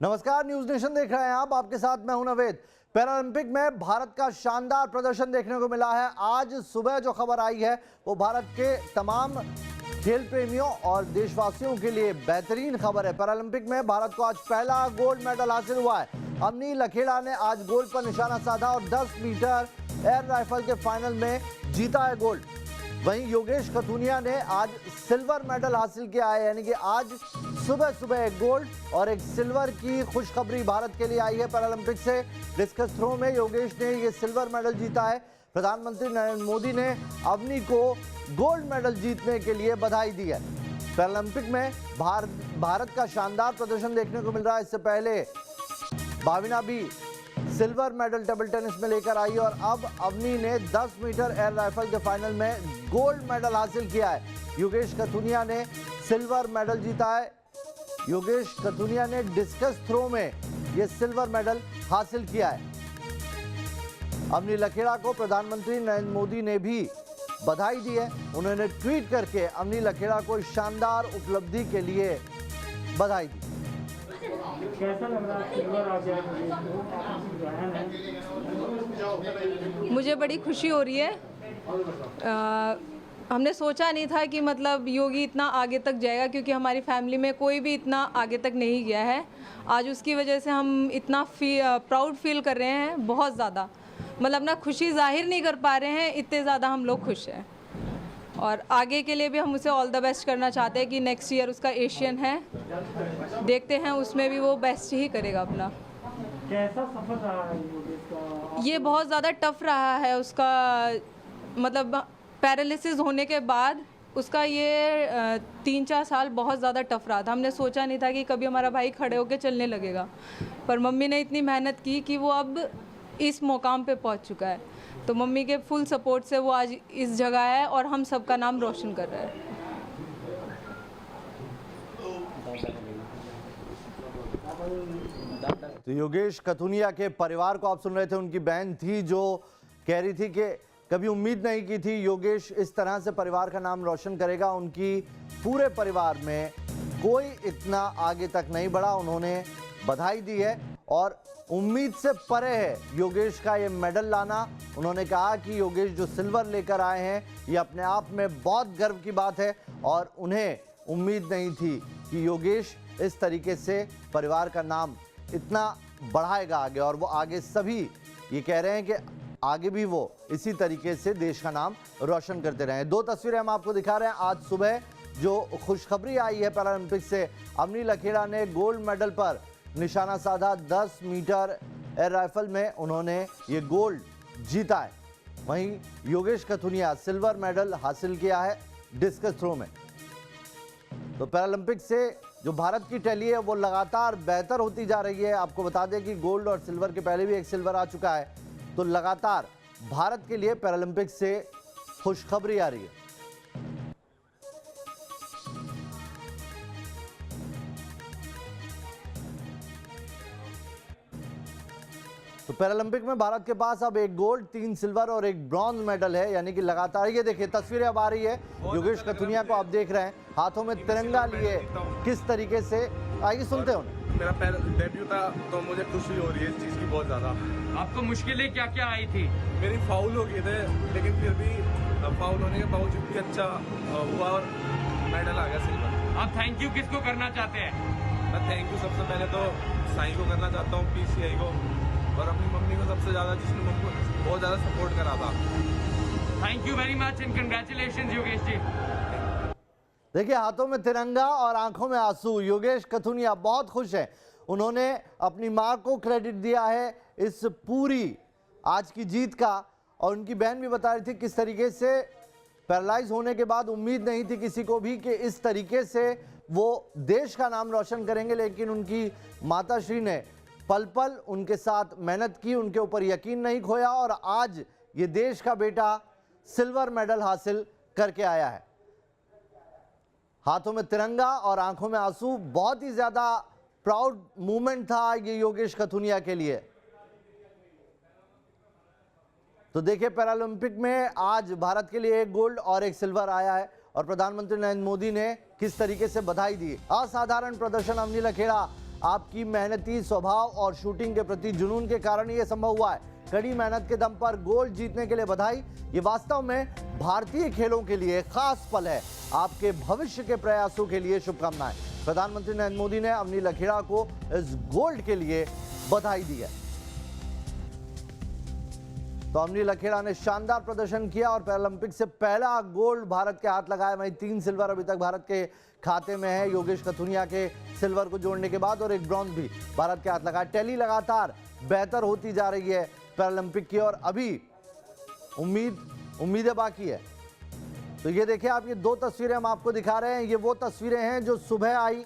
नमस्कार, news nation देख रहे हैं आप। आपके साथ मैं हूं नवेद। पैरालंपिक में भारत का शानदार प्रदर्शन देखने को मिला है। आज सुबह जो खबर आई है वो भारत के तमाम खेल प्रेमियों और देशवासियों के लिए बेहतरीन खबर है। पैरालंपिक में भारत को आज पहला गोल्ड मेडल हासिल हुआ है। अवनी लखेड़ा ने आज गोल्ड पर निशाना साधा और 10 मीटर एयर राइफल के फाइनल में जीता है गोल्ड। वहीं योगेश कथुनिया ने आज सिल्वर मेडल हासिल किया है, यानी कि आज सुबह सुबह एक गोल्ड और एक सिल्वर की खुशखबरी भारत के लिए आई है। पैरालंपिक से डिस्कस थ्रो में योगेश ने ये सिल्वर मेडल जीता है। प्रधानमंत्री नरेंद्र मोदी ने अवनी को गोल्ड मेडल जीतने के लिए बधाई दी है। पैरालंपिक में भारत का शानदार प्रदर्शन देखने को मिल रहा है। इससे पहले भाविना भी सिल्वर मेडल टेबल टेनिस में लेकर आई और अब अवनी ने 10 मीटर एयर राइफल के फाइनल में गोल्ड मेडल हासिल किया है। योगेश कथुनिया ने सिल्वर मेडल जीता है। योगेश कथुनिया ने डिस्कस थ्रो में यह सिल्वर मेडल हासिल किया है। अवनी लखेड़ा को प्रधानमंत्री नरेंद्र मोदी ने भी बधाई दी है। उन्होंने ट्वीट करके अवनी लखेड़ा को शानदार उपलब्धि के लिए बधाई दी। कैसा लग रहा है सिल्वर आ गया? मुझे बड़ी खुशी हो रही है। हमने सोचा नहीं था कि मतलब योगी इतना आगे तक जाएगा, क्योंकि हमारी फैमिली में कोई भी इतना आगे तक नहीं गया है। आज उसकी वजह से हम इतना प्राउड फील कर रहे हैं, बहुत ज़्यादा। मतलब अपना खुशी जाहिर नहीं कर पा रहे हैं, इतने ज़्यादा हम लोग खुश हैं। और आगे के लिए भी हम उसे ऑल द बेस्ट करना चाहते हैं कि नेक्स्ट ईयर उसका एशियन है, देखते हैं उसमें भी वो बेस्ट ही करेगा अपना। कैसा सफर रहा है इसका? ये बहुत ज़्यादा टफ रहा है उसका, मतलब पैरालिसिस होने के बाद उसका ये 3-4 साल बहुत ज़्यादा टफ रहा था। हमने सोचा नहीं था कि कभी हमारा भाई खड़े होकर चलने लगेगा, पर मम्मी ने इतनी मेहनत की कि वो अब इस मुकाम पे पहुंच चुका है। तो मम्मी के फुल सपोर्ट से वो आज इस जगह है और हम सबका नाम रोशन कर रहा है। तो योगेश कथुनिया के परिवार को आप सुन रहे थे। उनकी बहन थी जो कह रही थी कि कभी उम्मीद नहीं की थी योगेश इस तरह से परिवार का नाम रोशन करेगा। उनकी पूरे परिवार में कोई इतना आगे तक नहीं बढ़ा। उन्होंने बधाई दी है और उम्मीद से परे है योगेश का ये मेडल लाना। उन्होंने कहा कि योगेश जो सिल्वर लेकर आए हैं ये अपने आप में बहुत गर्व की बात है और उन्हें उम्मीद नहीं थी कि योगेश इस तरीके से परिवार का नाम इतना बढ़ाएगा आगे। और वो आगे सभी ये कह रहे हैं कि आगे भी वो इसी तरीके से देश का नाम रोशन करते रहें। 2 तस्वीरें हम आपको दिखा रहे हैं। आज सुबह जो खुशखबरी आई है पैरालंपिक से, अवनी लखेड़ा ने गोल्ड मेडल पर निशाना साधा। 10 मीटर एयर राइफल में उन्होंने ये गोल्ड जीता है। वहीं योगेश कथुनिया सिल्वर मेडल हासिल किया है डिस्कस थ्रो में। तो पैरालंपिक से जो भारत की टैली है वो लगातार बेहतर होती जा रही है। आपको बता दें कि गोल्ड और सिल्वर के पहले भी एक सिल्वर आ चुका है। तो लगातार भारत के लिए पैरालंपिक से खुशखबरी आ रही है। तो पैरालंपिक में भारत के पास अब एक गोल्ड, 3 सिल्वर और एक ब्रॉन्ज मेडल है, यानी कि लगातार। ये देखिए तस्वीरें अब आ रही है योगेश कथुनिया को आप देख रहे हैं हाथों में तिरंगा लिए किस तरीके से। आइए सुनते हो। मेरा पहला डेब्यू था तो मुझे खुशी हो रही है इस चीज़ की बहुत ज़्यादा। आपको मुश्किलें क्या क्या आई थी? मेरी फाउल हो गए थे, लेकिन फिर भी फाउल होने के बावजूद भी अच्छा हुआ और मेडल आ गया सिल्वर। आप थैंक यू किसको करना चाहते हैं? मैं थैंक यू सबसे पहले तो साई को करना चाहता हूँ, PCI को, और अपनी मम्मी को सबसे ज़्यादा, जिसने मुझको बहुत ज़्यादा सपोर्ट करा था। Thank you very much and congratulations Yogesh ji. देखिए हाथों में तिरंगा और आंखों में आंसू। योगेश कथुनिया बहुत खुश हैं। उन्होंने अपनी मां को क्रेडिट दिया है इस पूरी आज की जीत का। और उनकी बहन भी बता रही थी किस तरीके से पैरालाइज होने के बाद उम्मीद नहीं थी किसी को भी कि इस तरीके से वो देश का नाम रोशन करेंगे, लेकिन उनकी माताश्री ने पल पल उनके साथ मेहनत की, उनके ऊपर यकीन नहीं खोया और आज ये देश का बेटा सिल्वर मेडल हासिल करके आया है। हाथों में तिरंगा और आंखों में आंसू। बहुत ही ज्यादा प्राउड मूवमेंट था ये योगेश कथुनिया के लिए। तो देखिए पैरालंपिक में आज भारत के लिए एक गोल्ड और एक सिल्वर आया है और प्रधानमंत्री नरेंद्र मोदी ने किस तरीके से बधाई दी। असाधारण प्रदर्शन अवनी लखेड़ा आपकी मेहनती स्वभाव और शूटिंग के प्रति जुनून के कारण ये संभव हुआ है। कड़ी मेहनत के दम पर गोल्ड जीतने के लिए बधाई। ये वास्तव में भारतीय खेलों के लिए खास पल है। आपके भविष्य के प्रयासों के लिए शुभकामनाएं। प्रधानमंत्री नरेंद्र मोदी ने अवनी लखेड़ा को इस गोल्ड के लिए बधाई दी है। तो अवनी लखेड़ा ने शानदार प्रदर्शन किया और पैरालंपिक से पहला गोल्ड भारत के हाथ लगाया। वहीं 3 सिल्वर अभी तक भारत के खाते में है। योगेश कथुनिया के सिल्वर को जोड़ने के बाद और एक ब्रॉन्ज भी भारत के हाथ लगा। टैली लगातार बेहतर होती जा रही है पैरालंपिक की और अभी उम्मीदें बाकी है। तो ये देखिए आप, ये 2 तस्वीरें हम आपको दिखा रहे हैं। ये वो तस्वीरें हैं जो सुबह आई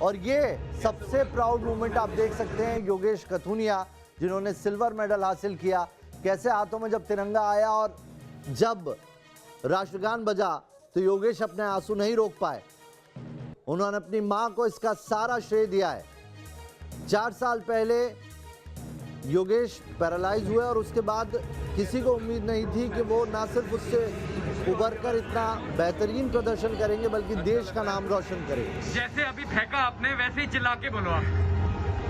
और ये सबसे प्राउड मोमेंट आप देख सकते हैं। योगेश कथुनिया जिन्होंने सिल्वर मेडल हासिल किया, कैसे हाथों में जब तिरंगा आया और जब राष्ट्रगान बजा तो योगेश अपने आंसू नहीं रोक पाए। उन्होंने अपनी मां को इसका सारा श्रेय दिया है। 4 साल पहले योगेश पैरालाइज हुए और उसके बाद किसी को उम्मीद नहीं थी कि वो ना सिर्फ उससे उभरकर इतना बेहतरीन प्रदर्शन करेंगे बल्कि देश का नाम रोशन करेंगे। जैसे अभी फेंका आपने वैसे ही चिल्ला के बोलो आप।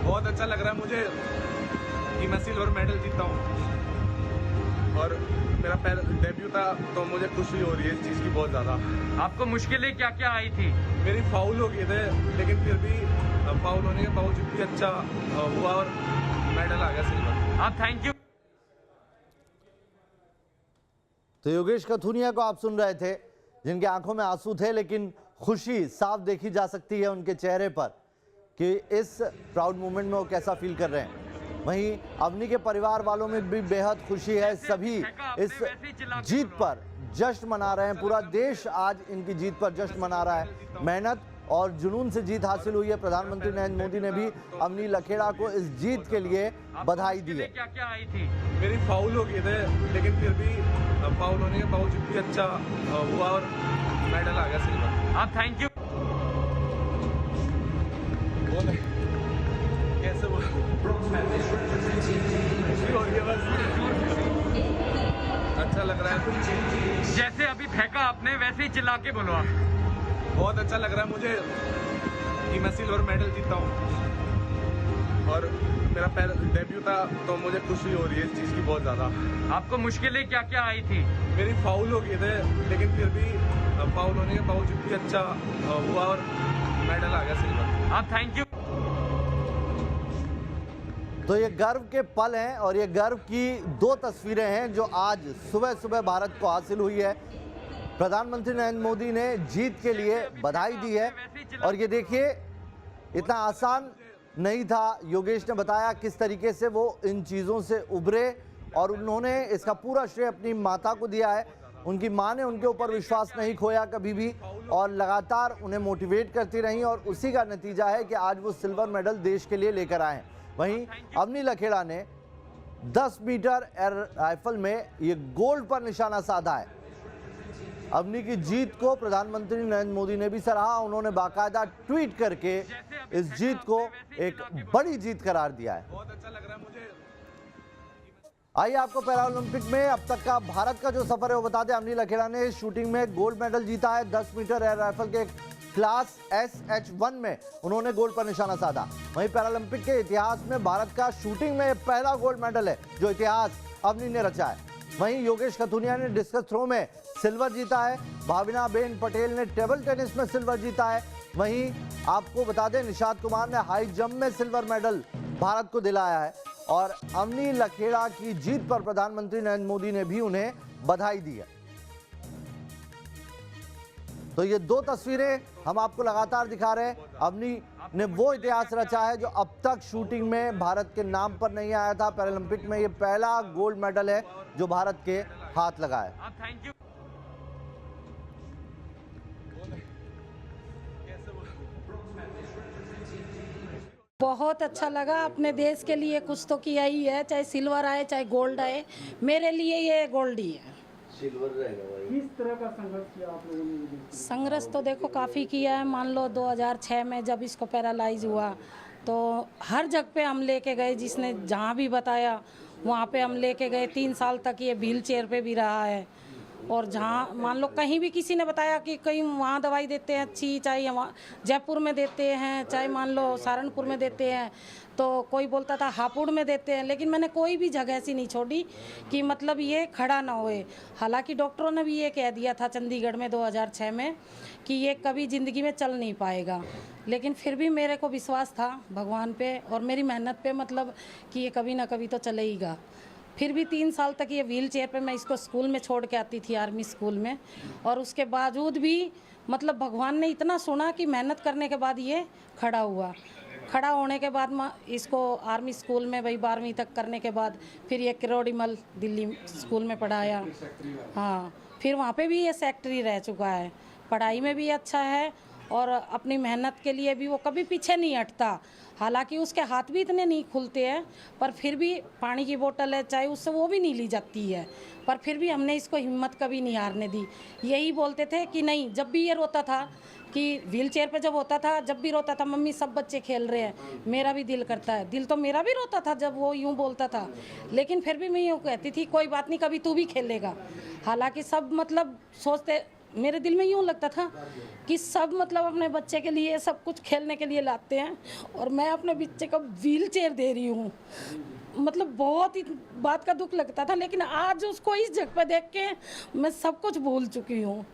बहुत अच्छा लग रहा है मुझे कि मैं सिल्वर मेडल जीता हूँ और मेरा पहला डेब्यू था, तो मुझे खुशी हो रही है इस चीज़ की बहुत ज़्यादा। आपको मुश्किलें क्या क्या आई थी? मेरी फाउल हो गए थे, लेकिन फिर भी फाउल होने के बावजूद भी अच्छा हुआ और मेडल आ गया सिल्वर। आप थैंक यू। तो योगेश कथुनिया को आप सुन रहे थे, जिनके आंखों में आंसू थे, लेकिन खुशी साफ देखी जा सकती है उनके चेहरे पर कि इस प्राउड मोमेंट में वो कैसा फील कर रहे हैं। वहीं अवनी के परिवार वालों में भी बेहद खुशी है। सभी इस जीत पर जश्न मना रहे हैं। पूरा देश आज इनकी जीत पर जश्न मना रहा है। मेहनत और जुनून से जीत हासिल हुई है। प्रधानमंत्री नरेंद्र मोदी ने भी अवनी लखेड़ा को इस जीत के लिए बधाई दी है। क्या क्या आई थी? मेरी फाउल हो गए थे, लेकिन फिर भी फाउल होने के बावजूद भी अच्छा हुआ और मेडल आ गया सिल्वर। आप थैंक यू। कैसे बोल अच्छा लग रहा है। जैसे अभी फेंका आपने वैसे ही चिल्ला के बोलो आप। बहुत अच्छा लग रहा है मुझे कि मैं सिल्वर मेडल जीता हूँ और मेरा पहला डेब्यू था, तो मुझे खुशी हो रही है इस चीज़ की बहुत ज़्यादा। आपको मुश्किलें क्या क्या आई थी? मेरी फाउल हो गए थे, लेकिन फिर भी फाउल होने के बावजूद भी अच्छा हुआ और मेडल आ गया सिल्वर। आप थैंक यू। तो ये गर्व के पल हैं और ये गर्व की 2 तस्वीरें हैं जो आज सुबह सुबह भारत को हासिल हुई है। प्रधानमंत्री नरेंद्र मोदी ने जीत के लिए बधाई दी है और ये देखिए इतना आसान नहीं था। योगेश ने बताया किस तरीके से वो इन चीज़ों से उभरे और उन्होंने इसका पूरा श्रेय अपनी माता को दिया है। उनकी मां ने उनके ऊपर विश्वास नहीं खोया कभी भी और लगातार उन्हें मोटिवेट करती रही और उसी का नतीजा है कि आज वो सिल्वर मेडल देश के लिए लेकर आए हैं। वहीं अवनी लखेड़ा ने 10 मीटर एयर राइफल में ये गोल्ड पर निशाना साधा है। अवनी की जीत को प्रधानमंत्री नरेंद्र मोदी ने भी सराहा। उन्होंने बाकायदा ट्वीट करके इस जीत को एक बड़ी जीत करार दिया है। बहुत अच्छा लग रहा है मुझे। आइए आपको पैरालंपिक में अब तक का भारत का जो सफर है वो बता दें। अवनी लखेड़ा ने शूटिंग में गोल्ड मेडल जीता है। 10 मीटर एयर राइफल के क्लास SH1 में उन्होंने गोल्ड पर निशाना साधा। वहीं पैरालंपिक के इतिहास में भारत का शूटिंग में पहला गोल्ड मेडल है जो इतिहास अवनी ने रचा है। वहीं योगेश कथुनिया ने डिस्कस थ्रो में सिल्वर जीता है। भाविना बेन पटेल ने टेबल टेनिस में सिल्वर जीता है। वहीं आपको बता दें निशात कुमार ने हाई जंप में सिल्वर मेडल भारत को दिलाया है और अवनी लखेड़ा की जीत पर प्रधानमंत्री नरेंद्र मोदी ने भी उन्हें बधाई दी है। तो ये 2 तस्वीरें हम आपको लगातार दिखा रहे हैं। अवनी ने वो इतिहास रचा है जो अब तक शूटिंग में भारत के नाम पर नहीं आया था। पैरालंपिक में ये पहला गोल्ड मेडल है जो भारत के हाथ लगा है। आप थैंक यू। बहुत अच्छा लगा। अपने देश के लिए कुछ तो किया ही है, चाहे सिल्वर आए चाहे गोल्ड आए। मेरे लिए ये गोल्ड ही है। सिल्वर रहेगा भाई। किस तरह का संघर्ष किया आप लोगों ने? संघर्ष तो देखो काफ़ी किया है। मान लो 2006 में जब इसको पैरालाइज हुआ तो हर जगह पे हम लेके गए, जिसने जहाँ भी बताया वहाँ पे हम लेके गए। 3 साल तक ये व्हील चेयर पे भी रहा है और जहाँ मान लो कहीं भी किसी ने बताया कि कहीं वहाँ दवाई देते हैं अच्छी, चाहे वहाँ जयपुर में देते हैं, चाहे मान लो सहारनपुर में देते हैं, तो कोई बोलता था हापुड़ में देते हैं, लेकिन मैंने कोई भी जगह ऐसी नहीं छोड़ी कि मतलब ये खड़ा ना होए। हालांकि डॉक्टरों ने भी ये कह दिया था चंडीगढ़ में 2006 में कि ये कभी ज़िंदगी में चल नहीं पाएगा, लेकिन फिर भी मेरे को विश्वास था भगवान पे और मेरी मेहनत पे, मतलब कि ये कभी ना कभी तो चलेगा। फिर भी 3 साल तक ये व्हील चेयर पे मैं इसको स्कूल में छोड़ के आती थी, आर्मी स्कूल में, और उसके बावजूद भी मतलब भगवान ने इतना सुना कि मेहनत करने के बाद ये खड़ा हुआ। खड़ा होने के बाद इसको आर्मी स्कूल में भाई 12वीं तक करने के बाद फिर ये किरोड़ीमल दिल्ली स्कूल में पढ़ाया। हाँ, फिर वहाँ पे भी ये सेक्रेटरी रह चुका है। पढ़ाई में भी अच्छा है और अपनी मेहनत के लिए भी वो कभी पीछे नहीं हटता। हालांकि उसके हाथ भी इतने नहीं खुलते हैं, पर फिर भी पानी की बोतल है चाहे उससे वो भी नहीं ली जाती है, पर फिर भी हमने इसको हिम्मत कभी नहीं हारने दी। यही बोलते थे कि नहीं, जब भी ये रोता था कि व्हील चेयर पे जब होता था, जब भी रोता था, मम्मी सब बच्चे खेल रहे हैं, मेरा भी दिल करता है। दिल तो मेरा भी रोता था जब वो यूँ बोलता था, लेकिन फिर भी मैं यूँ कहती थी कोई बात नहीं, कभी तू भी खेलेगा। हालांकि सब मतलब सोचते, मेरे दिल में यूँ लगता था कि सब मतलब अपने बच्चे के लिए सब कुछ खेलने के लिए लाते हैं और मैं अपने बच्चे को व्हील चेयर दे रही हूँ। मतलब बहुत ही बात का दुख लगता था, लेकिन आज उसको इस जगह पर देख के मैं सब कुछ भूल चुकी हूँ।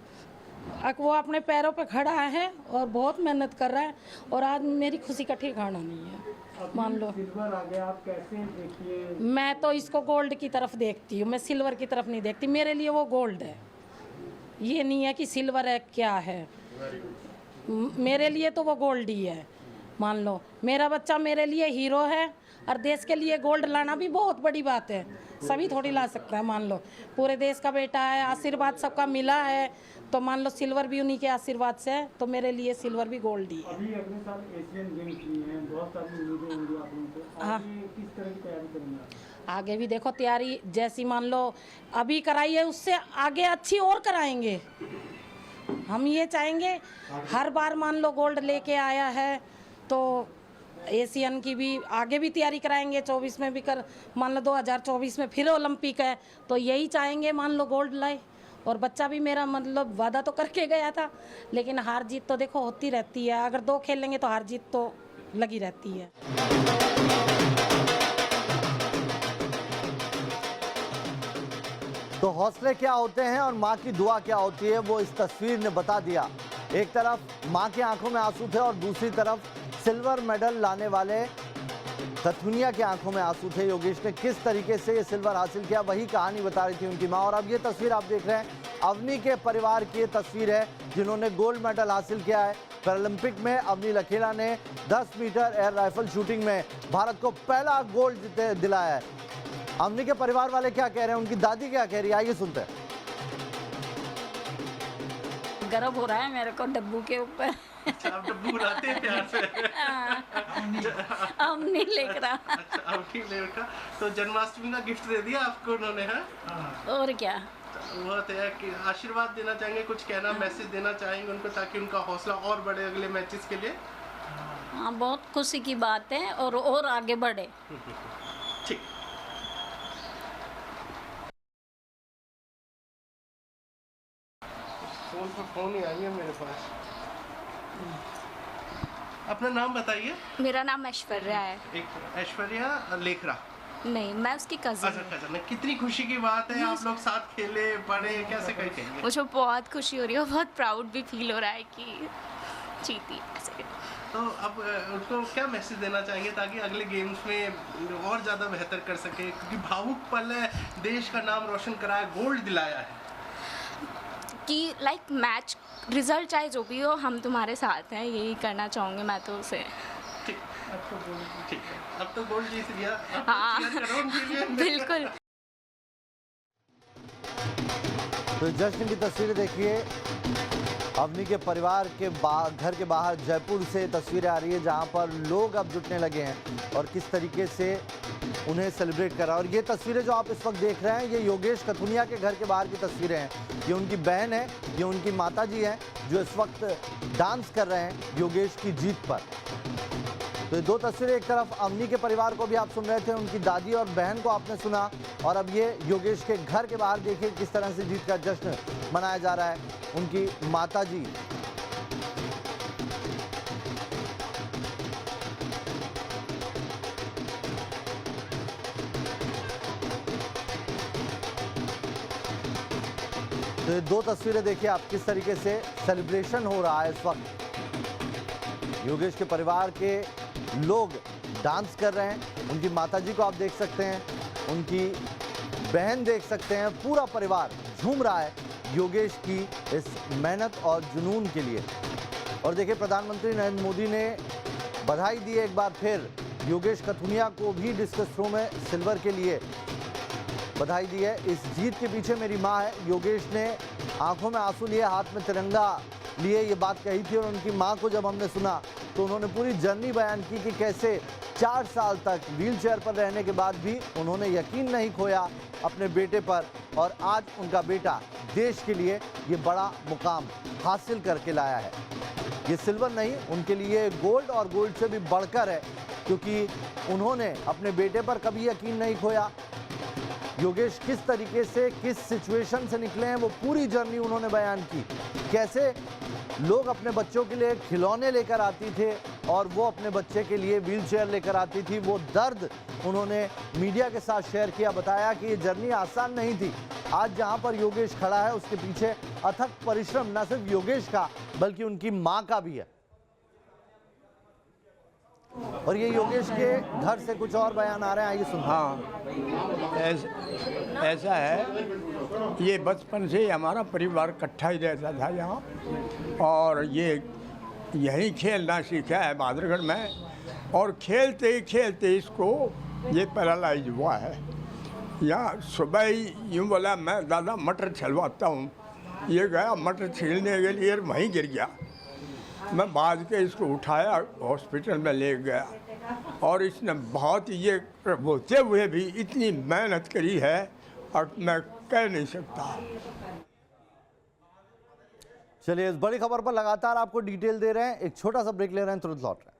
वो अपने पैरों पे खड़ा है और बहुत मेहनत कर रहा है और आज मेरी खुशी का ठिकाना नहीं है। मान लो सिल्वर आ गया, आप कैसे देखिए? मैं तो इसको गोल्ड की तरफ देखती हूँ, मैं सिल्वर की तरफ नहीं देखती। मेरे लिए वो गोल्ड है, ये नहीं है कि सिल्वर है क्या है। मेरे लिए तो वो गोल्ड ही है। मान लो मेरा बच्चा मेरे लिए हीरो है और देश के लिए गोल्ड लाना भी बहुत बड़ी बात है, सभी थोड़ी ला सकता है। मान लो पूरे देश का बेटा है, आशीर्वाद सबका मिला है, तो मान लो सिल्वर भी उन्हीं के आशीर्वाद से है, तो मेरे लिए सिल्वर भी गोल्ड ही है। अभी अगले साल एशियन गेम्स भी हैं, बहुत सारी उम्मीदें होंगी आप लोगों को। आगे किस तरह की तैयारी करेंगे? आगे भी देखो तैयारी जैसी मान लो अभी कराई है, उससे आगे अच्छी और कराएंगे। हम ये चाहेंगे, हर बार मान लो गोल्ड लेके आया है तो एशियन की भी आगे भी तैयारी कराएंगे। 24 में भी कर, मान लो 2024 में फिर ओलंपिक है, तो यही चाहेंगे मान लो गोल्ड लाए। और बच्चा भी मेरा मतलब वादा तो करके गया था, लेकिन हार जीत तो देखो होती रहती है। अगर 2 खेलेंगे तो हार जीत तो लगी रहती है। तो हौसले क्या होते हैं और माँ की दुआ क्या होती है, वो इस तस्वीर ने बता दिया। एक तरफ माँ की आंखों में आंसू थे और दूसरी तरफ सिल्वर मेडल लाने वाले कथुनिया की आंखों में आंसू थे। योगेश ने किस तरीके से ये सिल्वर हासिल किया, वही कहानी बता रही थी उनकी माँ। और अब ये तस्वीर आप देख रहे हैं, अवनी के परिवार की ये तस्वीर है जिन्होंने गोल्ड मेडल हासिल किया है पैरालंपिक में। अवनी लखेला ने 10 मीटर एयर राइफल शूटिंग में भारत को पहला गोल्ड दिलाया है। अवनी के परिवार वाले क्या कह रहे हैं, उनकी दादी क्या कह रही है, आइए सुनते हैं। गर्व हो रहा है मेरे को डब्बू के ऊपर। अच्छा, आप डब्बू बुलाते हैं प्यार से? अवनी लेकर। अच्छा, अवनी लेकर। तो जन्माष्टमी का गिफ्ट दे दिया आपको उन्होंने? है और क्या, वो तो है कि आशीर्वाद देना चाहेंगे, कुछ कहना, मैसेज देना चाहेंगे उनको ताकि उनका हौसला और बढ़े अगले मैचेस के लिए? हाँ, बहुत खुशी की बात है और आगे बढ़े। ठीक। फोन पर फोन ही आई है मेरे पास। अपना नाम बताइए। मेरा नाम ऐश्वर्या है। एक ऐश्वर्या लेखरा? नहीं, मैं उसकी कजिन। अच्छा, नहीं, कितनी खुशी की बात है, आप लोग साथ खेले पढ़े, कैसे कहेंगे? मुझे बहुत खुशी हो रही है, बहुत प्राउड भी फील हो रहा है कि जीती ऐसे। तो अब उनको क्या मैसेज देना चाहेंगे ताकि अगले गेम्स में और ज़्यादा बेहतर कर सके, क्योंकि भावुक पल है, देश का नाम रोशन कराया, गोल्ड दिलाया है। कि लाइक मैच रिजल्ट चाहे जो भी हो, हम तुम्हारे साथ हैं, यही करना चाहूँगी मैं तो उसे। ठीक है, अब तो गोल्ड जीत लिया। हाँ, करो उनके लिए। बिल्कुल। तो जश्न की तस्वीरें देखिए, अवनी के परिवार के घर के बाहर जयपुर से तस्वीरें आ रही है जहां पर लोग अब जुटने लगे हैं और किस तरीके से उन्हें सेलिब्रेट कर रहा है। और ये तस्वीरें जो आप इस वक्त देख रहे हैं, ये योगेश कथुनिया के घर के बाहर की तस्वीरें हैं। ये उनकी बहन है, ये उनकी माताजी हैं जो इस वक्त डांस कर रहे हैं योगेश की जीत पर। तो ये दो तस्वीरें, एक तरफ अवनी के परिवार को भी आप सुन रहे थे, उनकी दादी और बहन को आपने सुना, और अब ये योगेश के घर के बाहर देखिए किस तरह से जीत का जश्न मनाया जा रहा है। उनकी माता जी तो ये दो तस्वीरें देखिए आप किस तरीके से सेलिब्रेशन हो रहा है इस वक्त। योगेश के परिवार के लोग डांस कर रहे हैं, उनकी माताजी को आप देख सकते हैं, उनकी बहन देख सकते हैं, पूरा परिवार झूम रहा है योगेश की इस मेहनत और जुनून के लिए। और देखिए प्रधानमंत्री नरेंद्र मोदी ने बधाई दी एक बार फिर योगेश कथुनिया को भी डिस्कस थ्रो में सिल्वर के लिए बधाई दी है। इस जीत के पीछे मेरी माँ है। योगेश ने आंखों में आंसू लिए, हाथ में तिरंगा लिए ये बात कही थी, और उनकी माँ को जब हमने सुना तो उन्होंने पूरी जर्नी बयान की कि कैसे 4 साल तक व्हीलचेयर पर रहने के बाद भी उन्होंने यकीन नहीं खोया अपने बेटे पर, और आज उनका बेटा देश के लिए ये बड़ा मुकाम हासिल करके लाया है। ये सिल्वर नहीं, उनके लिए गोल्ड, और गोल्ड से भी बढ़कर है, क्योंकि उन्होंने अपने बेटे पर कभी यकीन नहीं खोया। योगेश किस तरीके से, किस सिचुएशन से निकले हैं, वो पूरी जर्नी उन्होंने बयान की। कैसे लोग अपने बच्चों के लिए खिलौने लेकर आती थे और वो अपने बच्चे के लिए व्हीलचेयर लेकर आती थी, वो दर्द उन्होंने मीडिया के साथ शेयर किया। बताया कि ये जर्नी आसान नहीं थी। आज जहां पर योगेश खड़ा है उसके पीछे अथक परिश्रम न सिर्फ योगेश का बल्कि उनकी मां का भी है। और ये योगेश के घर से कुछ और बयान आ रहे हैं, आइए सुनते हैं। हाँ, ऐसा है, ये बचपन से हमारा परिवार इकट्ठा ही रहता था यहाँ, और ये यहीं खेलना सीखा है बहादुरगढ़ में, और खेलते ही इसको ये पैरालाइज हुआ है। यहाँ सुबह ही यूँ बोला मैं दादा मटर छिलवाता हूँ, ये गया मटर छीलने के लिए वहीं गिर गया। मैं भाग के इसको उठाया, हॉस्पिटल में ले गया, और इसने बहुत ये होते हुए भी इतनी मेहनत करी है और मैं कह नहीं सकता। चलिए, इस बड़ी खबर पर लगातार आपको डिटेल दे रहे हैं। एक छोटा सा ब्रेक ले रहे हैं, तुरंत लौट रहे हैं।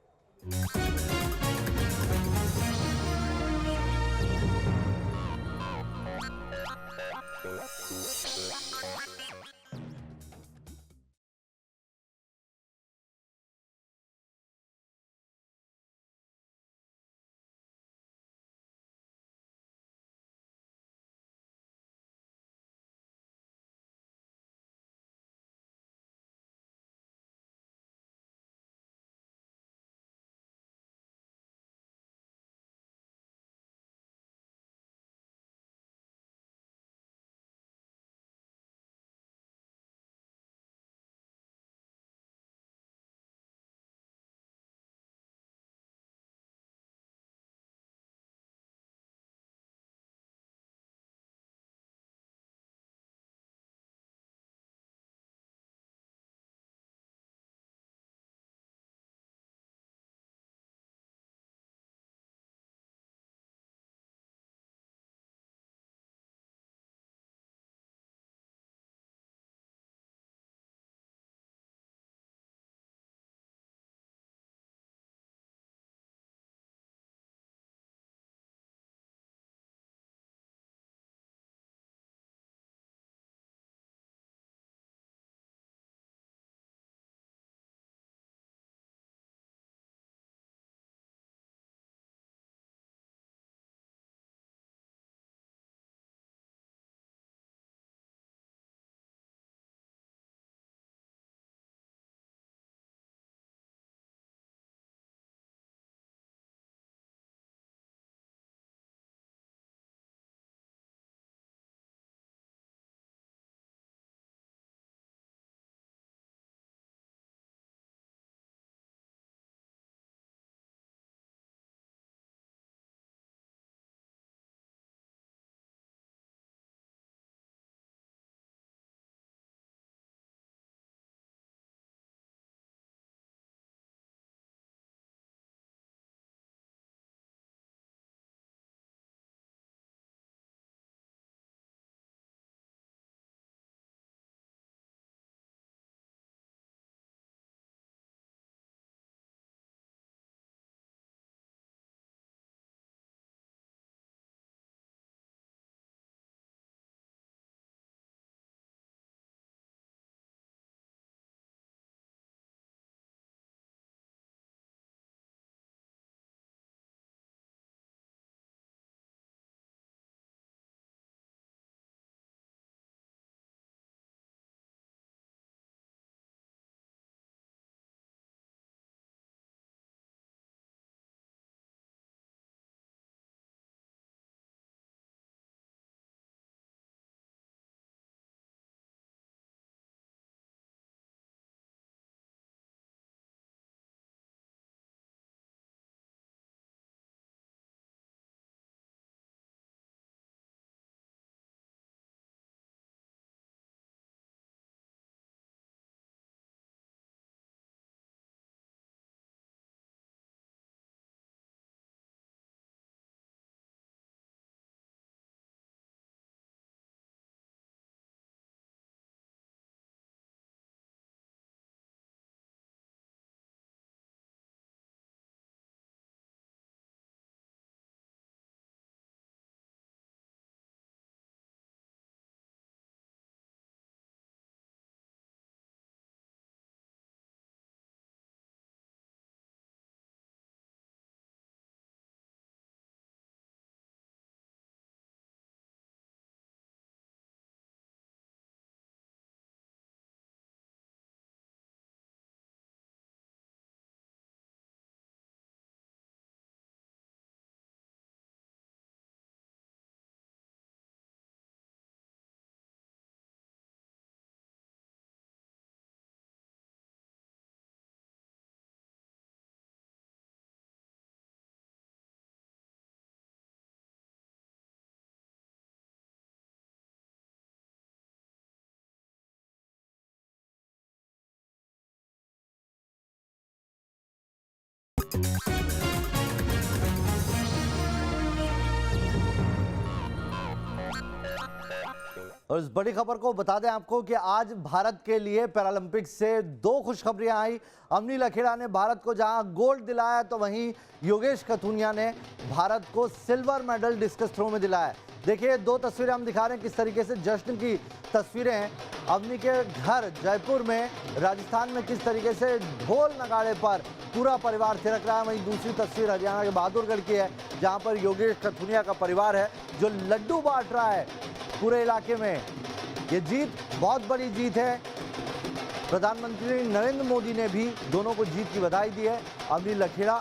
और इस बड़ी खबर को बता दें आपको कि आज भारत के लिए पैरालंपिक्स से 2 खुशखबरियां आई। अवनी लखेड़ा ने भारत को जहां गोल्ड दिलाया तो वहीं योगेश कथुनिया ने भारत को सिल्वर मेडल डिस्कस थ्रो में दिलाया। देखिए 2 तस्वीरें हम दिखा रहे हैं किस तरीके से जश्न की तस्वीरें हैं। अवनी के घर जयपुर में राजस्थान में किस तरीके से ढोल नगाड़े पर पूरा परिवार थिरक रहा है। वहीं दूसरी तस्वीर हरियाणा के बहादुरगढ़ की है जहां पर योगेश कथुनिया का परिवार है जो लड्डू बांट रहा है पूरे इलाके में। ये जीत बहुत बड़ी जीत है। प्रधानमंत्री नरेंद्र मोदी ने भी दोनों को जीत की बधाई दी है। अवनी लखेड़ा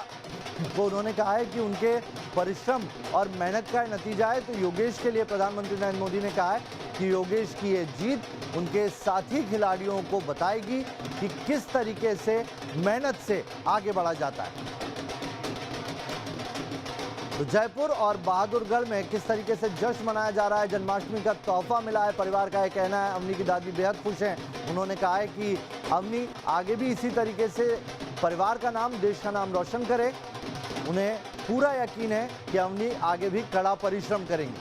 को उन्होंने कहा है कि उनके परिश्रम और मेहनत का नतीजा है। तो योगेश के लिए प्रधानमंत्री नरेंद्र मोदी ने कहा है कि योगेश की ये जीत उनके साथी खिलाड़ियों को बताएगी कि किस तरीके से मेहनत से आगे बढ़ा जाता है। तो जयपुर और बहादुरगढ़ में किस तरीके से जश्न मनाया जा रहा है। जन्माष्टमी का तोहफा मिला है, परिवार का यह कहना है। अवनी की दादी बेहद खुश हैं। उन्होंने कहा है कि अवनी आगे भी इसी तरीके से परिवार का नाम, देश का नाम रोशन करे। उन्हें पूरा यकीन है कि अवनी आगे भी कड़ा परिश्रम करेंगी।